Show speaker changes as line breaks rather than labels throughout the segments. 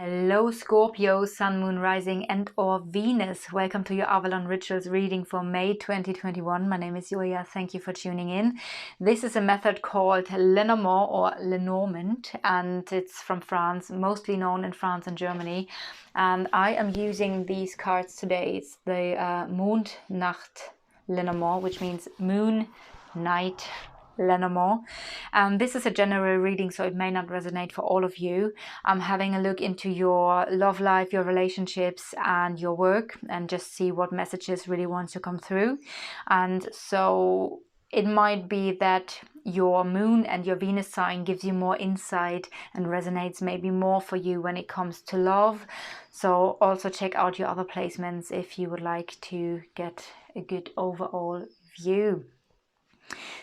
Hello Scorpio, Sun, Moon, Rising and or Venus. Welcome to your Avalon Rituals reading for May 2021. My name is Julia. Thank you for tuning in. This is a method called Lenormand or Lenormand, and it's from France, mostly known in France and Germany. And I am using these cards today. It's the Mondnacht Lenormand, which means moon, night, Lenormand. This is a general reading, so it may not resonate for all of you. I'm having a look into your love life, your relationships and your work, and just see what messages really want to come through. And so it might be that your moon and your Venus sign gives you more insight and resonates maybe more for you when it comes to love. So also check out your other placements if you would like to get a good overall view.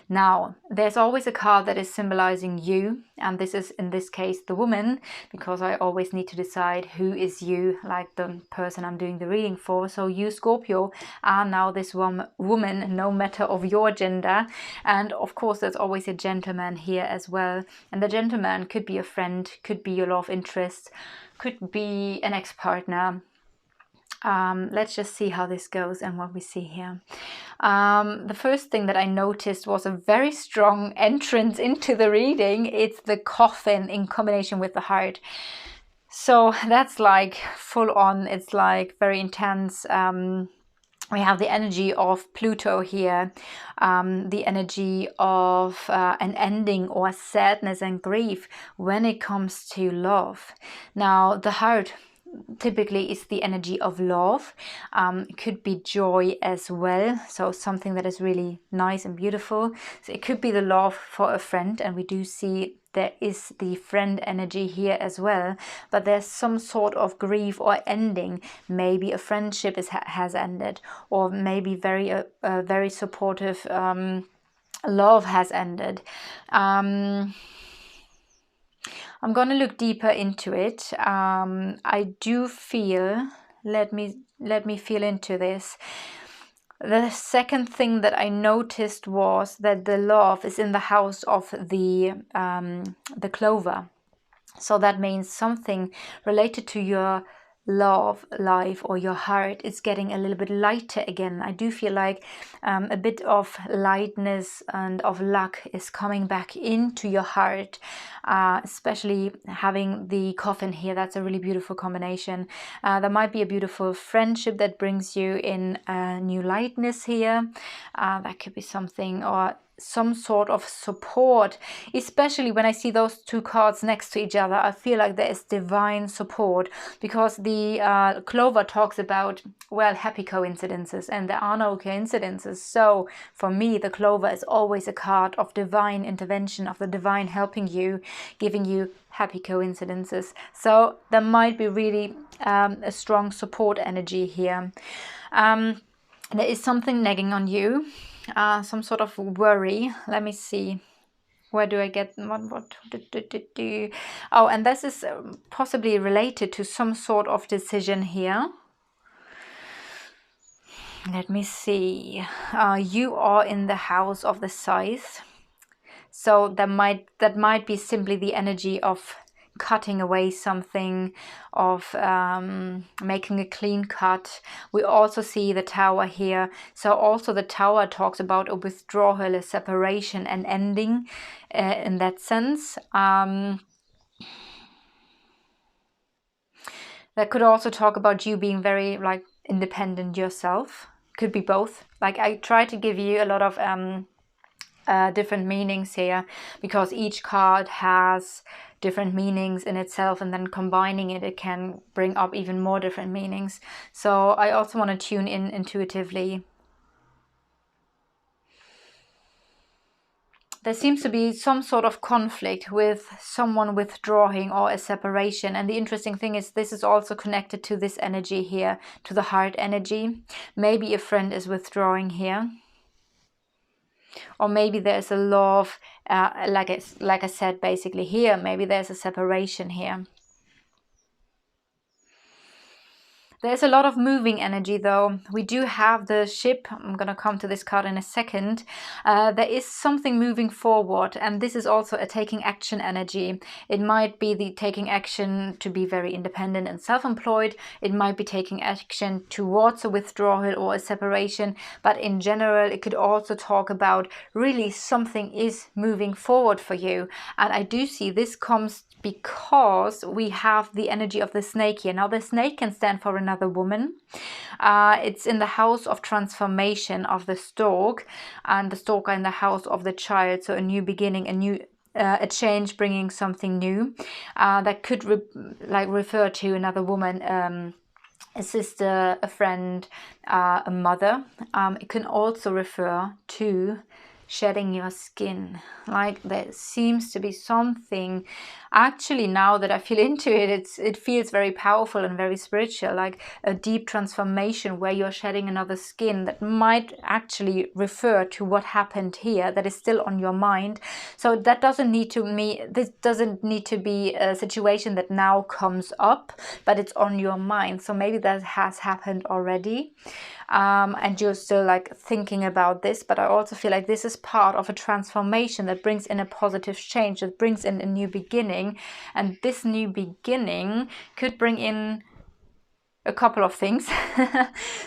Now, there's always a card that is symbolizing you, and this is in this case the woman, because I always need to decide who is you, like the person I'm doing the reading for. So you, Scorpio, are now this woman, no matter of your gender. And of course there's always a gentleman here as well, and the gentleman could be a friend, could be your love interest, could be an ex-partner. Let's just see how this goes and what we see here. The first thing that I noticed was a very strong entrance into the reading. It's the coffin in combination with the heart. So that's like full on. It's like very intense. We have the energy of Pluto here, the energy of an ending or sadness and grief when it comes to love. Now, the heart typically is the energy of love. It could be joy as well, so something that is really nice and beautiful. So it could be the love for a friend, and we do see there is the friend energy here as well, but there's some sort of grief or ending. Maybe a friendship has ended, or maybe very supportive love has ended. I'm going to look deeper into it. I do feel, let me feel into this. The second thing that I noticed was that the love is in the house of the clover. So that means something related to your love life or your heart is getting a little bit lighter again. I do feel like a bit of lightness and of luck is coming back into your heart, especially having the coffin here. That's a really beautiful combination. There might be a beautiful friendship that brings you in a new lightness here. That could be something, or some sort of support, especially when I see those two cards next to each other. I feel like there is divine support, because the clover talks about, well, happy coincidences, and there are no coincidences. So for me, the clover is always a card of divine intervention, of the divine helping you, giving you happy coincidences. So there might be really a strong support energy here. There is something nagging on you. Some sort of worry. Let me see. Where do I get what? Oh, and this is possibly related to some sort of decision here. Let me see. You are in the house of the scythe. So that might be simply the energy of cutting away something, of making a clean cut. We also see the tower here. So also the tower talks about a withdrawal, a separation, an ending in that sense. That could also talk about you being very like independent yourself. Could be both. Like I try to give you a lot of different meanings here, because each card has different meanings in itself, and then combining it can bring up even more different meanings. So I also want to tune in intuitively. There seems to be some sort of conflict with someone withdrawing or a separation. And the interesting thing is this is also connected to this energy here, to the heart energy. Maybe a friend is withdrawing here. Or maybe there's a love, like I said, basically here, maybe there's a separation here. There's a lot of moving energy though. We do have the ship. I'm going to come to this card in a second. There is something moving forward, and this is also a taking action energy. It might be the taking action to be very independent and self-employed. It might be taking action towards a withdrawal or a separation, but in general it could also talk about really something is moving forward for you. And I do see this comes because we have the energy of the snake here. Now the snake can stand for another woman. It's in the house of transformation of the stork, and the stork are in the house of the child. So a new beginning, a change, bringing something new. That could refer to another woman, a sister, a friend, a mother. It can also refer to shedding your skin. Like there seems to be something, actually now that I feel into it, it feels very powerful and very spiritual, like a deep transformation where you're shedding another skin. That might actually refer to what happened here that is still on your mind. So that doesn't need to this doesn't need to be a situation that now comes up, but it's on your mind. So maybe that has happened already. And you're still like thinking about this, but I also feel like this is part of a transformation that brings in a positive change, that brings in a new beginning. And this new beginning could bring in a couple of things.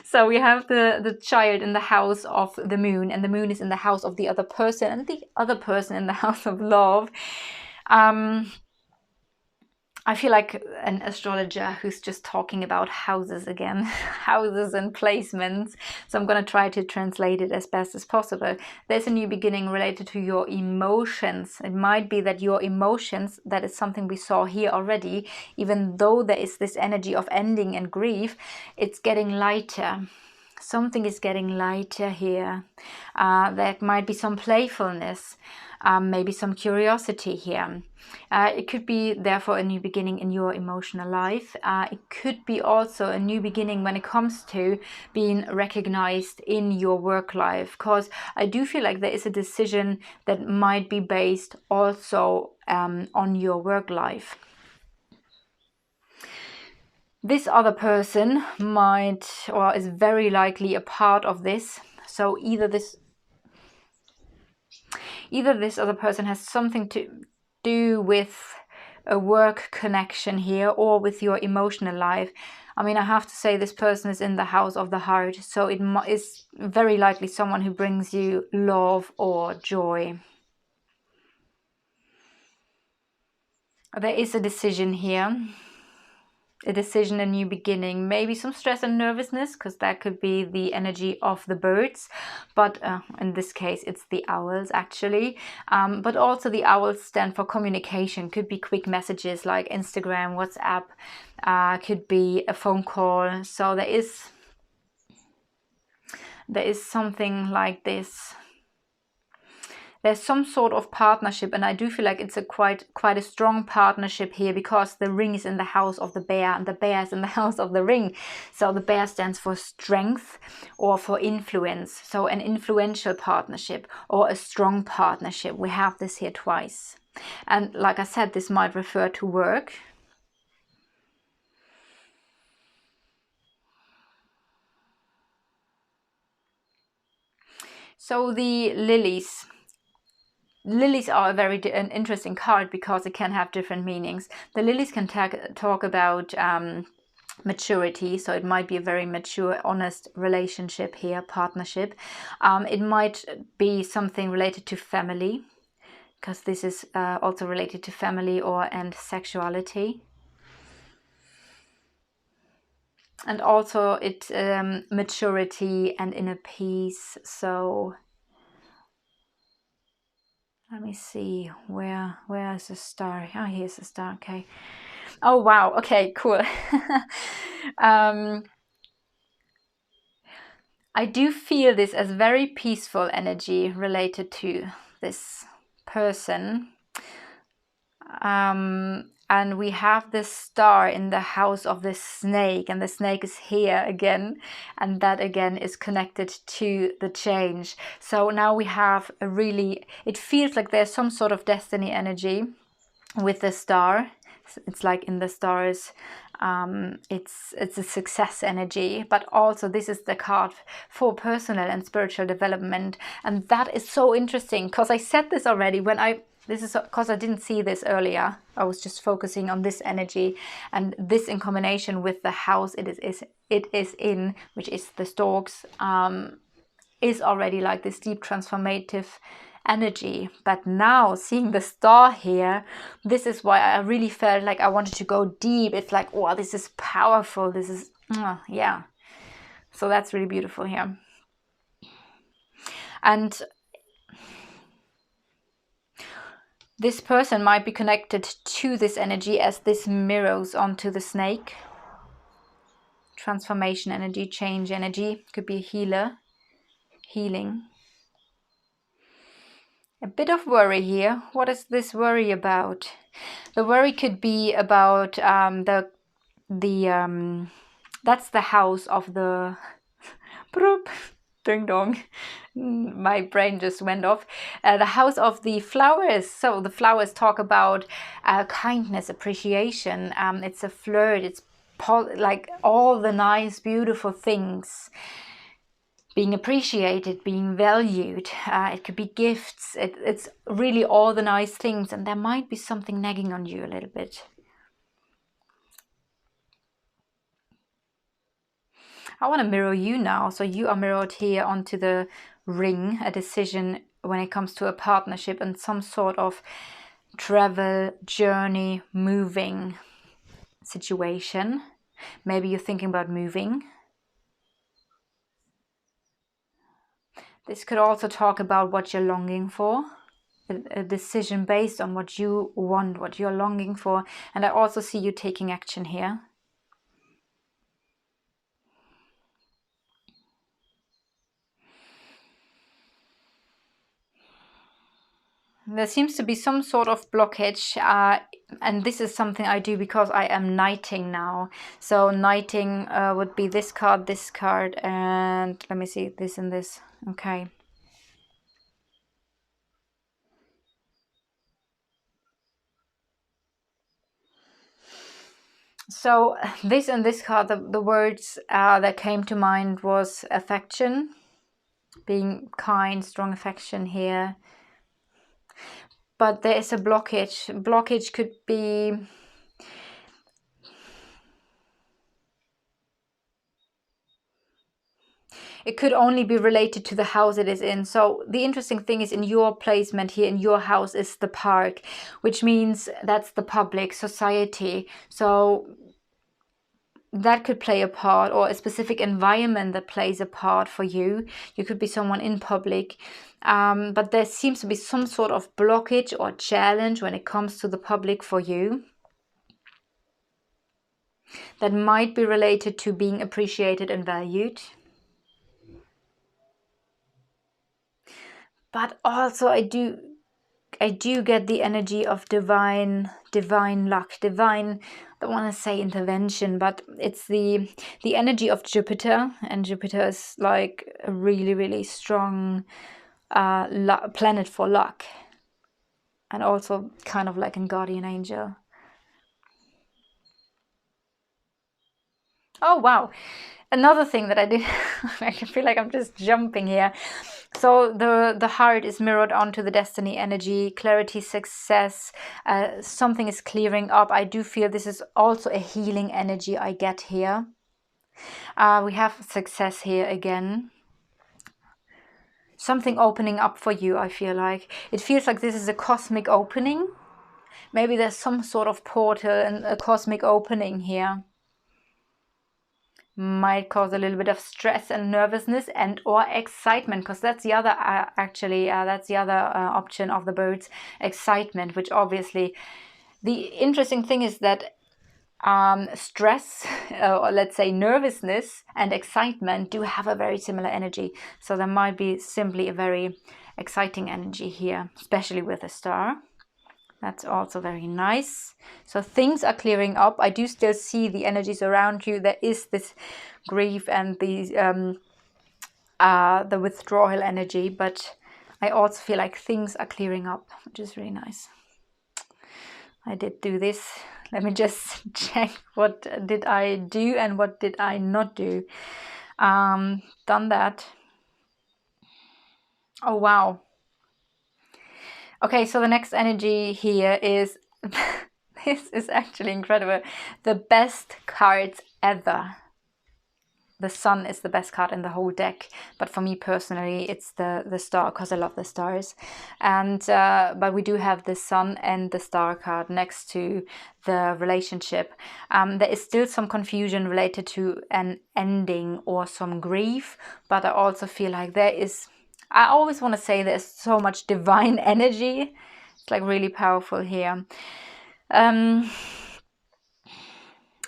So we have the child in the house of the moon, and the moon is in the house of the other person, and the other person in the house of love. I feel like an astrologer who's just talking about houses again, houses and placements. So I'm going to try to translate it as best as possible. There's a new beginning related to your emotions. It might be that your emotions, that is something we saw here already, even though there is this energy of ending and grief, it's getting lighter. Something is getting lighter here. There might be some playfulness, maybe some curiosity here. It could be therefore a new beginning in your emotional life. It could be also a new beginning when it comes to being recognized in your work life, because I do feel like there is a decision that might be based also on your work life. This other person might, or is very likely, a part of this. So either this other person has something to do with a work connection here, or with your emotional life. I mean, I have to say this person is in the house of the heart, so it is very likely someone who brings you love or joy. There is a decision here. A decision, a new beginning, maybe some stress and nervousness, because that could be the energy of the birds, but in this case it's the owls actually. But also the owls stand for communication. Could be quick messages like Instagram, WhatsApp, could be a phone call. So there is something like this. There's some sort of partnership, and I do feel like it's a quite a strong partnership here, because the ring is in the house of the bear and the bear is in the house of the ring. So the bear stands for strength or for influence. So an influential partnership or a strong partnership. We have this here twice. And like I said, this might refer to work. So the lilies. Lilies are an interesting card because it can have different meanings. The lilies can talk about maturity, so it might be a very mature, honest relationship here, partnership. It might be something related to family, because this is also related to family and sexuality. And also it maturity and inner peace. So let me see, where is the star? Oh, here's the star. Okay. Oh, wow. Okay, cool. I do feel this as very peaceful energy related to this person. And we have this star in the house of this snake, and the snake is here again, and that again is connected to the change. So now we have it feels like there's some sort of destiny energy with the star. It's like in the stars. It's a success energy, but also this is the card for personal and spiritual development. And that is so interesting, because I said this already this is because I didn't see this earlier. I was just focusing on this energy, and this in combination with the house it is in, which is the storks, is already like this deep transformative energy. But now seeing the star here, this is why I really felt like I wanted to go deep. It's like, wow, this is powerful. This is, yeah. So that's really beautiful here. And this person might be connected to this energy as this mirrors onto the snake. Transformation energy, change energy. Could be a healer, healing. A bit of worry here. What is this worry about? The worry could be about that's the house of the ding dong. My brain just went off. The house of the flowers. So the flowers talk about kindness, appreciation. It's a flirt. It's like all the nice, beautiful things being appreciated, being valued. It could be gifts. It's really all the nice things, and there might be something nagging on you a little bit. I want to mirror you now. So you are mirrored here onto the ring, a decision when it comes to a partnership and some sort of travel, journey, moving situation. Maybe you're thinking about moving. This could also talk about what you're longing for, a decision based on what you want, what you're longing for. And I also see you taking action here. There seems to be some sort of blockage, and this is something I do because I am knighting now. So knighting would be this card, and let me see, this and this. Okay. So this and this card, the words that came to mind was affection, being kind, strong affection here. But there is a blockage. Blockage could be... It could only be related to the house it is in. So the interesting thing is in your placement here, in your house is the park, which means that's the public society. So that could play a part, or a specific environment that plays a part for you. You could be someone in public. But there seems to be some sort of blockage or challenge when it comes to the public for you. That might be related to being appreciated and valued. But also I do get the energy of divine luck, divine, I don't want to say intervention, but it's the energy of Jupiter, and Jupiter is like a really, really strong planet for luck, and also kind of like a guardian angel. Oh wow, another thing that I did, I feel like I'm just jumping here. So the heart is mirrored onto the destiny energy, clarity, success, something is clearing up. I do feel this is also a healing energy I get here. We have success here again. Something opening up for you, I feel like. It feels like this is a cosmic opening. Maybe there's some sort of portal and a cosmic opening here. Might cause a little bit of stress and nervousness and or excitement, because that's the other that's the other option of the birds, excitement, which obviously the interesting thing is that stress or let's say nervousness and excitement do have a very similar energy. So there might be simply a very exciting energy here, especially with a star. That's also very nice. So things are clearing up. I do still see the energies around you. There is this grief and the withdrawal energy, but I also feel like things are clearing up, which is really nice. I did do this. Let me just check what did I do and what did I not do. Done that. Oh, wow. Okay, so the next energy here is, this is actually incredible. The best cards ever. The Sun is the best card in the whole deck, but for me personally it's the Star, because I love the stars. And but we do have the Sun and the Star card next to the relationship. There is still some confusion related to an ending or some grief, but I also feel like there is, I always want to say there's so much divine energy. It's like really powerful here.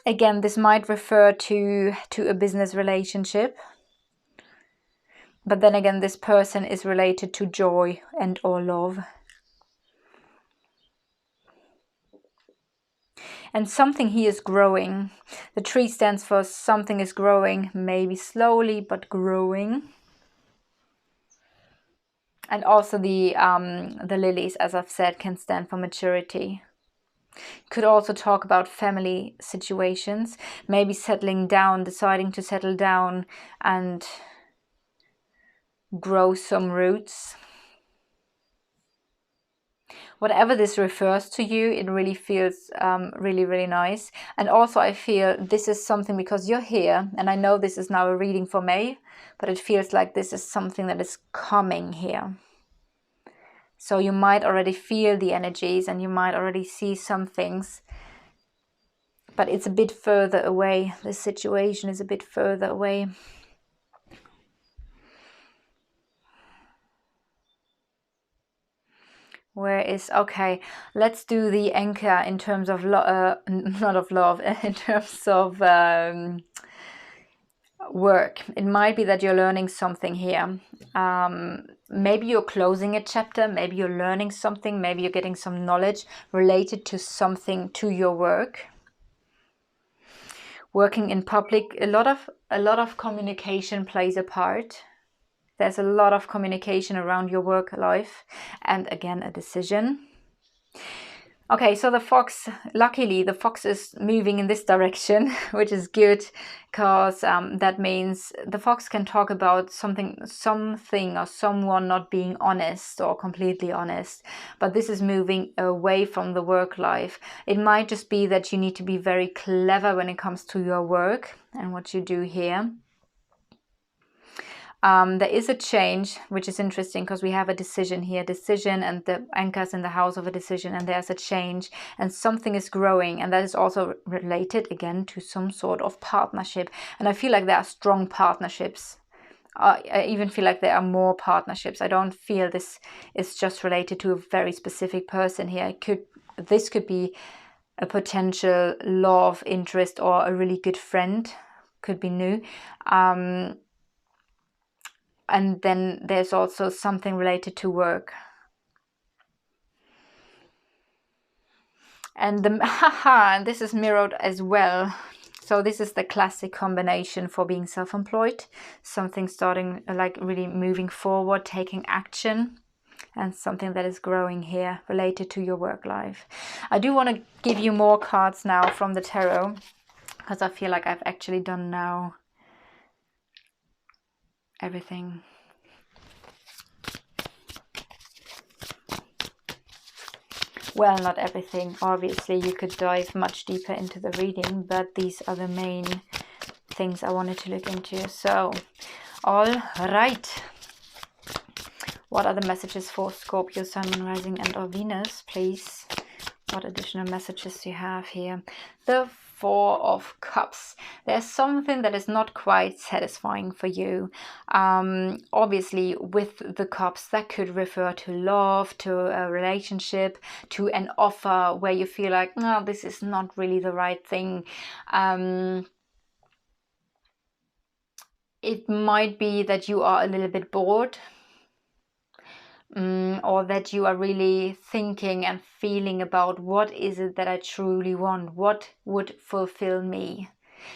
Again, this might refer to a business relationship. But then again, this person is related to joy and or love. And something here is growing. The tree stands for something is growing, maybe slowly, but growing. And also the lilies, as I've said, can stand for maturity. Could also talk about family situations, maybe settling down, deciding to settle down and grow some roots. Whatever this refers to you, it really feels really, really nice. And also I feel this is something, because you're here, and I know this is now a reading for May, but it feels like this is something that is coming here. So you might already feel the energies and you might already see some things, but it's a bit further away. The situation is a bit further away. Where is, okay, let's do the anchor in terms of, not of love, in terms of work. It might be that you're learning something here. Maybe you're closing a chapter, maybe you're learning something, maybe you're getting some knowledge related to something, to your work. Working in public, a lot of communication plays a part. There's a lot of communication around your work life, and again a decision. Okay, so the fox, luckily the fox is moving in this direction, which is good, because that means the fox can talk about something or someone not being honest or completely honest, but this is moving away from the work life. It might just be that you need to be very clever when it comes to your work and what you do here. There is a change, which is interesting because we have a decision here, decision, and the anchor's in the house of a decision, and there's a change and something is growing, and that is also related again to some sort of partnership. And I feel like there are strong partnerships. I even feel like there are more partnerships. I don't feel this is just related to a very specific person here. This could be a potential love interest or a really good friend, could be new. And then there's also something related to work. And and this is mirrored as well. So this is the classic combination for being self-employed. Something starting, like really moving forward, taking action, and something that is growing here related to your work life. I do want to give you more cards now from the tarot, because I feel like I've actually done now everything. Well, not everything. Obviously, you could dive much deeper into the reading, but these are the main things I wanted to look into. So, all right. What are the messages for Scorpio, Sun, Moon, Rising, and or Venus, please? What additional messages do you have here? The Four of Cups. There's something that is not quite satisfying for you. Obviously, with the cups, that could refer to love, to a relationship, to an offer where you feel like, no, this is not really the right thing. It might be that you are a little bit bored. Or that you are really thinking and feeling about what is it that I truly want, what would fulfill me.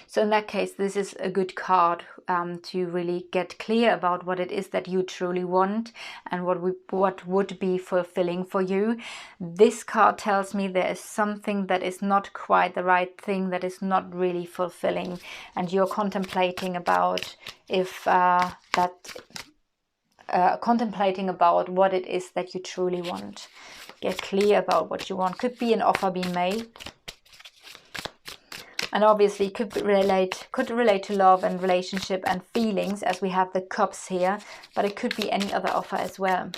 So in that case, this is a good card to really get clear about what it is that you truly want and what would be fulfilling for you. This card tells me there is something that is not quite the right thing, that is not really fulfilling, and you're contemplating about if contemplating about what it is that you truly want. Get clear about what you want. Could be an offer being made. And obviously could relate to love and relationship and feelings, as we have the cups here, but it could be any other offer as well.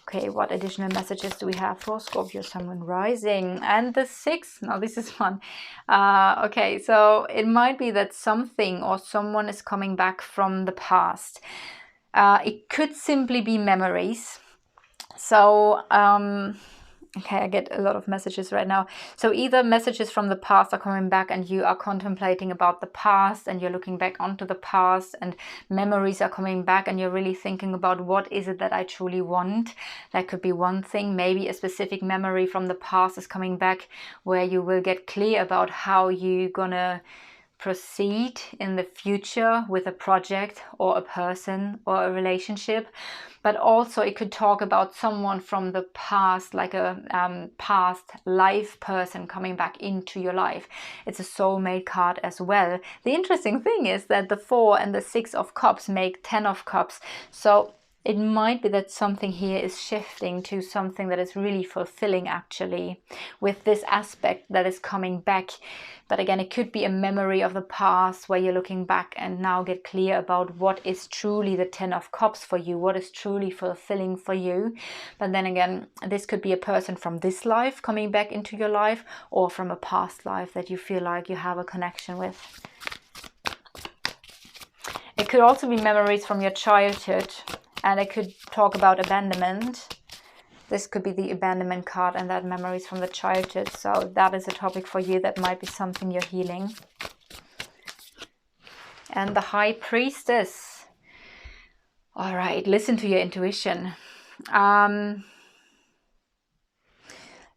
Okay, what additional messages do we have for Scorpio, Sun, Moon, Rising? And the 6. Now this is fun. Okay, so it might be that something or someone is coming back from the past. It could simply be memories. So okay, I get a lot of messages right now. So either messages from the past are coming back and you are contemplating about the past and you're looking back onto the past, and memories are coming back and you're really thinking about what is it that I truly want. That could be one thing. Maybe a specific memory from the past is coming back where you will get clear about how you're gonna proceed in the future with a project or a person or a relationship. But also it could talk about someone from the past, like a past life person coming back into your life. It's a soulmate card as well. The interesting thing is that the 4 and the 6 of cups make 10 of cups. So it might be that something here is shifting to something that is really fulfilling, actually, with this aspect that is coming back. But again, it could be a memory of the past where you're looking back and now get clear about what is truly the 10 of cups for you, what is truly fulfilling for you. But then again, this could be a person from this life coming back into your life, or from a past life that you feel like you have a connection with. It could also be memories from your childhood. And I could talk about abandonment. This could be the abandonment card, and that memories from the childhood. So that is a topic for you. That might be something you're healing. And the High Priestess. All right, listen to your intuition.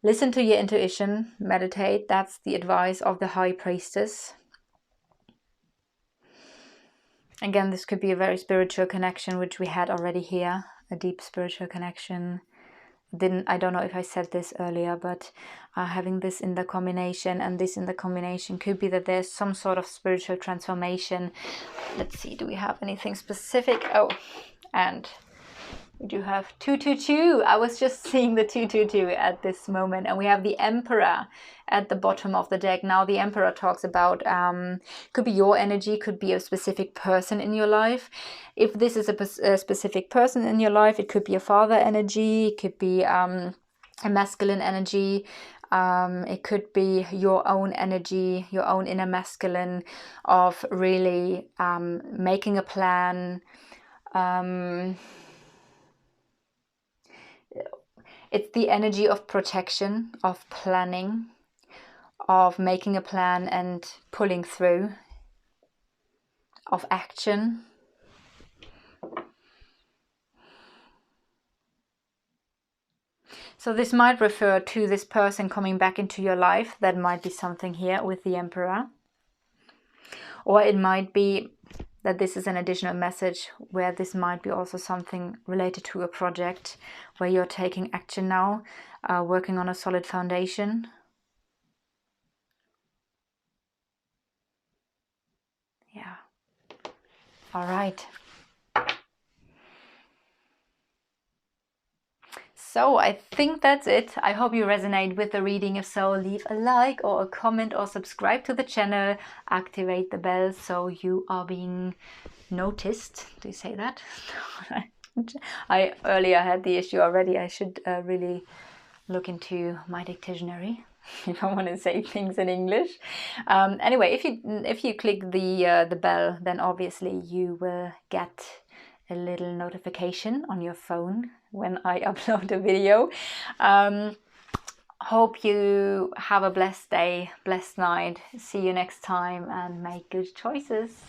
Listen to your intuition. Meditate. That's the advice of the High Priestess. Again, this could be a very spiritual connection, which we had already here, a deep spiritual connection. I don't know if I said this earlier, but having this in the combination and this in the combination could be that there's some sort of spiritual transformation. Let's see, do we have anything specific? Oh, and we do have 222. I was just seeing the 222 at this moment, and we have the Emperor at the bottom of the deck. Now the Emperor talks about could be your energy, could be a specific person in your life. If this is a specific person in your life, it could be a father energy, it could be a masculine energy, it could be your own energy, your own inner masculine, of really making a plan. It's the energy of protection, of planning, of making a plan and pulling through, of action. So this might refer to this person coming back into your life. That might be something here with the Emperor. Or it might be that this is an additional message where this might be also something related to a project where you're taking action now, working on a solid foundation. Yeah. All right. So I think that's it. I hope you resonate with the reading. If so, leave a like or a comment or subscribe to the channel. Activate the bell so you are being noticed. Do you say that? I earlier had the issue already. I should really look into my dictionary if I want to say things in English. Anyway, if you click the bell, then obviously you will get a little notification on your phone when I upload a video. Hope you have a blessed day, blessed night. See you next time, and make good choices.